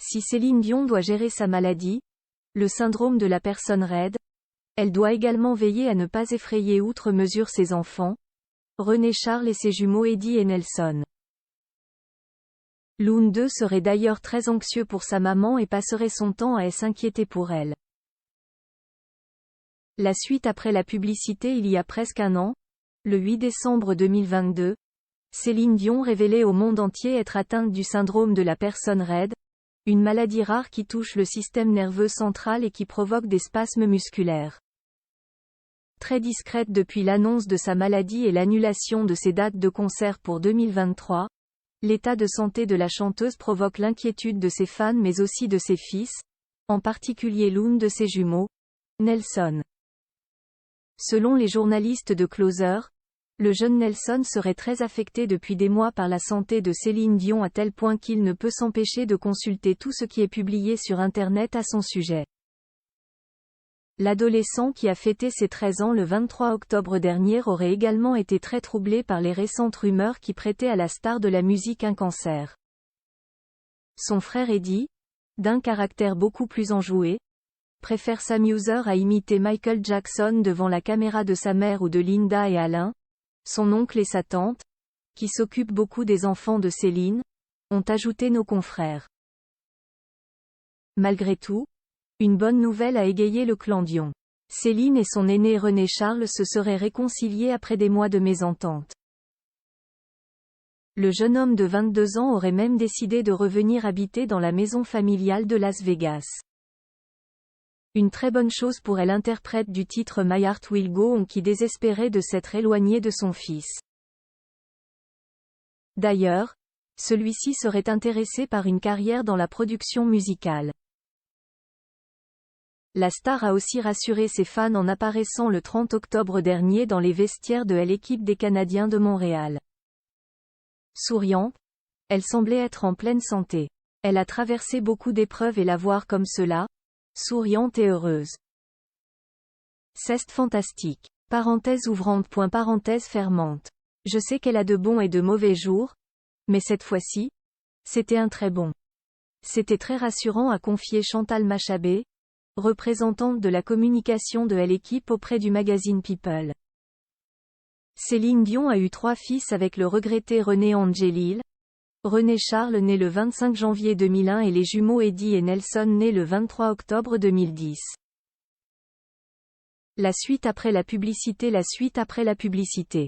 Si Céline Dion doit gérer sa maladie, le syndrome de la personne raide, elle doit également veiller à ne pas effrayer outre mesure ses enfants, René Charles et ses jumeaux Eddie et Nelson. L'un d'eux serait d'ailleurs très anxieux pour sa maman et passerait son temps à s'inquiéter pour elle. La suite après la publicité il y a presque un an, le 8 décembre 2022, Céline Dion révélait au monde entier être atteinte du syndrome de la personne raide, une maladie rare qui touche le système nerveux central et qui provoque des spasmes musculaires. Très discrète depuis l'annonce de sa maladie et l'annulation de ses dates de concert pour 2023, l'état de santé de la chanteuse provoque l'inquiétude de ses fans mais aussi de ses fils, en particulier l'un de ses jumeaux, Nelson. Selon les journalistes de Closer, le jeune Nelson serait très affecté depuis des mois par la santé de Céline Dion à tel point qu'il ne peut s'empêcher de consulter tout ce qui est publié sur Internet à son sujet. L'adolescent qui a fêté ses 13 ans le 23 octobre dernier aurait également été très troublé par les récentes rumeurs qui prêtaient à la star de la musique un cancer. Son frère Eddie, d'un caractère beaucoup plus enjoué, préfère s'amuser à imiter Michael Jackson devant la caméra de sa mère ou de Linda et Alain, son oncle et sa tante, qui s'occupent beaucoup des enfants de Céline, ont ajouté nos confrères. Malgré tout, une bonne nouvelle a égayé le clan Dion. Céline et son aîné René Charles se seraient réconciliés après des mois de mésentente. Le jeune homme de 22 ans aurait même décidé de revenir habiter dans la maison familiale de Las Vegas. Une très bonne chose pour l'interprète du titre My Heart Will Go On qui désespérait de s'être éloigné de son fils. D'ailleurs, celui-ci serait intéressé par une carrière dans la production musicale. La star a aussi rassuré ses fans en apparaissant le 30 octobre dernier dans les vestiaires de l'équipe des Canadiens de Montréal. Souriante, elle semblait être en pleine santé. Elle a traversé beaucoup d'épreuves et la voir comme cela, souriante et heureuse. C'est fantastique. Parenthèse ouvrante. Parenthèse fermante. Je sais qu'elle a de bons et de mauvais jours, mais cette fois-ci, c'était un très bon. C'était très rassurant a confié Chantal Machabé, représentante de la communication de l'équipe auprès du magazine People. Céline Dion a eu 3 fils avec le regretté René Angélil, René Charles né le 25 janvier 2001 et les jumeaux Eddie et Nelson nés le 23 octobre 2010. La suite après la publicité. La suite après la publicité.